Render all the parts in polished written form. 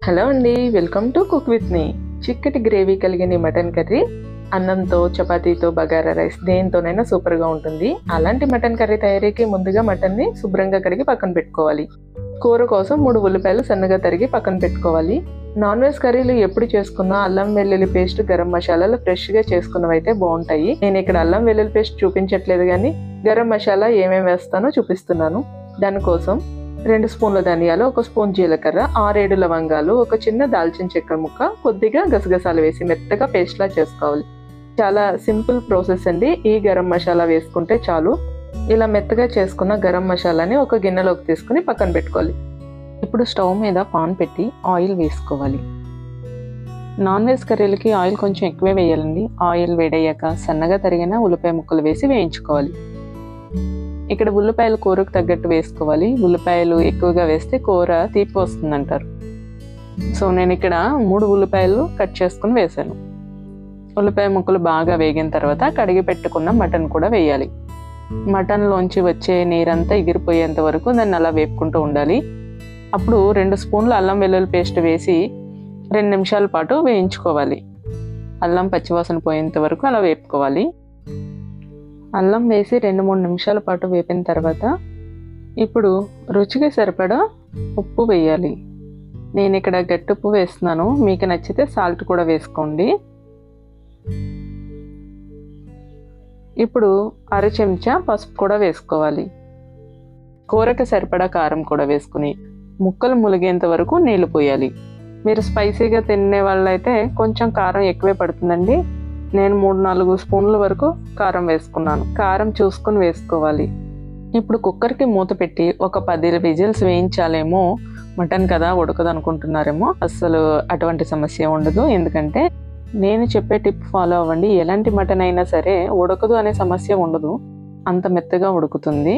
Hello అండి, welcome to cook with me. చిక్కటి gravy కలిగిన మటన్ కర్రీ అన్నంతో, చపాతీతో, బగారా రైస్ దేనితోనైనా సూపర్గా ఉంటుంది. అలాంటి మటన్ కర్రీ తయారీకి ముందుగా మటన్ని శుభ్రంగా కడిగి పక్కన పెట్టుకోవాలి. కూర కోసం 3 ఉల్లిపాయలు సన్నగా తరిగి పక్కన పెట్టుకోవాలి. నాన్ వెజ్ కర్రీలు ఎప్పుడు చేసుకున్నా అల్లం వెల్లుల్లి పేస్ట్, గరం మసాలాలు ఫ్రెష్గా చేసుకున్నవైతే బాగుంటాయి. నేను ఇక్కడ అల్లం వెల్లుల్లి పేస్ట్ చూపించట్లేదు, కానీ గరం మసాలా ఏమేమి వేస్తానో చూపిస్తున్నాను. దానికోసం 2 స్పూన్ల ధనియాలు, 1 స్పూన్ జీలకర్ర, 6-7 లవంగాలు, ఒక చిన్న దాల్చిన చెక్క ముక్క, కొద్దిగా గసగసాలు వేసి మెత్తగా పేస్ట్లా చేసుకోవాలి. చాలా సింపుల్ ప్రాసెస్ అండి. ఈ గరం మసాలా వేసుకుంటే చాలు. ఇలా మెత్తగా చేసుకున్న గరం మసాలాని ఒక గిన్నెలోకి తీసుకుని పక్కన పెట్టుకోవాలి. ఇప్పుడు స్టవ్ మీద పాన్ పెట్టి ఆయిల్ వేసుకోవాలి. నాన్ వెజ్ కర్రీలకి ఆయిల్ కొంచెం ఎక్కువే వేయాలండి. ఆయిల్ వేడయ్యాక సన్నగా తరిగిన ఉల్లిపాయ ముక్కలు వేసి వేయించుకోవాలి. ఇక్కడ ఉల్లిపాయలు కూరకు తగ్గట్టు వేసుకోవాలి. ఉల్లిపాయలు ఎక్కువగా వేస్తే కూర తీపి వస్తుందంటారు. సో నేను ఇక్కడ 3 ఉల్లిపాయలు కట్ చేసుకుని వేసాను. ఉల్లిపాయ ముక్కలు బాగా వేగిన తర్వాత కడిగి పెట్టుకున్న మటన్ కూడా వేయాలి. మటన్లోంచి వచ్చే నీరంతా ఎగిరిపోయేంత వరకు దాన్ని అలా వేపుకుంటూ ఉండాలి. అప్పుడు 2 స్పూన్లు అల్లం వెల్లుల్లి పేస్ట్ వేసి 2 నిమిషాల పాటు వేయించుకోవాలి. అల్లం పచ్చివాసన పోయేంత వరకు అలా వేపుకోవాలి. అల్లం వేసి 2-3 నిమిషాల పాటు వేపిన తర్వాత ఇప్పుడు రుచికి సరిపడా ఉప్పు వేయాలి. నేను ఇక్కడ గట్టి ఉప్పు వేస్తున్నాను, మీకు నచ్చితే సాల్ట్ కూడా వేసుకోండి. ఇప్పుడు 1/2 చెంచా పసుపు కూడా వేసుకోవాలి. కూరకి సరిపడా కారం కూడా వేసుకుని ముక్కలు ములిగేంత వరకు నీళ్లు పోయాలి. మీరు స్పైసీగా తినే వాళ్ళైతే కొంచెం కారం ఎక్కువే పడుతుందండి. నేను 3-4 స్పూన్ల వరకు కారం వేసుకున్నాను. కారం చూసుకొని వేసుకోవాలి. ఇప్పుడు కుక్కర్కి మూత పెట్టి ఒక 10 విజిల్స్ వేయించాలేమో. మటన్ కదా ఉడకదు అనుకుంటున్నారేమో. అస్సలు అటువంటి సమస్య ఉండదు. ఎందుకంటే నేను చెప్పే టిప్ ఫాలో అవ్వండి. ఎలాంటి మటన్ అయినా సరే ఉడకదు అనే సమస్య ఉండదు. అంత మెత్తగా ఉడుకుతుంది.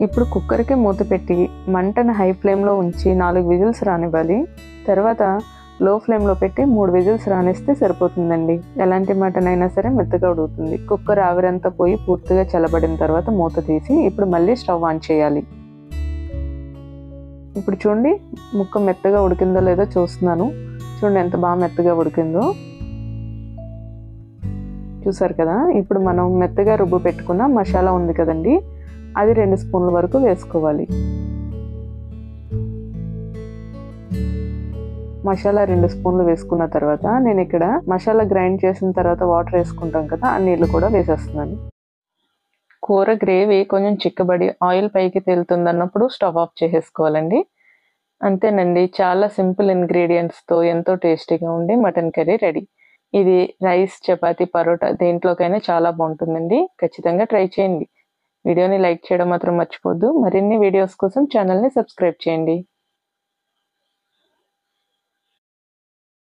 ఇప్పుడు కుక్కర్కి మూత పెట్టి మంటను హై ఫ్లేమ్లో ఉంచి 4 విజిల్స్ రానివ్వాలి. తర్వాత లో ఫ్లేమ్లో పెట్టి 3 విజిల్స్ రానిస్తే సరిపోతుందండి. ఎలాంటి మటన్ అయినా సరే మెత్తగా ఉడుకుతుంది. కుక్కర్ ఆవిరంతా పోయి పూర్తిగా చల్లబడిన తర్వాత మూత తీసి ఇప్పుడు మళ్ళీ స్టవ్ ఆన్ చేయాలి. ఇప్పుడు చూడండి, ముక్క మెత్తగా ఉడికిందో లేదో చూస్తున్నాను. చూడండి ఎంత బాగా మెత్తగా ఉడికిందో. చూసారు కదా. ఇప్పుడు మనం మెత్తగా రుబ్బు పెట్టుకున్న మసాలా ఉంది కదండి, అది 2 స్పూన్ల వరకు వేసుకోవాలి. మసాలా 2 స్పూన్లు వేసుకున్న తర్వాత నేను ఇక్కడ మసాలా గ్రైండ్ చేసిన తర్వాత వాటర్ వేసుకుంటాం కదా, ఆ నీళ్ళు కూడా వేసేస్తున్నాను. కూర గ్రేవీ కొంచెం చిక్కబడి ఆయిల్ పైకి తేలుతుంది అన్నప్పుడు స్టవ్ ఆఫ్ చేసేసుకోవాలండి. అంతేనండి, చాలా సింపుల్ ఇంగ్రీడియంట్స్తో ఎంతో టేస్టీగా ఉండే మటన్ కర్రీ రెడీ. ఇది రైస్, చపాతీ, పరోటా దేంట్లోకైనా చాలా బాగుంటుందండి. ఖచ్చితంగా ట్రై చేయండి. వీడియోని లైక్ చేయడం మాత్రం మర్చిపోద్దు. మరిన్ని వీడియోస్ కోసం ఛానల్ని సబ్స్క్రైబ్ చేయండి.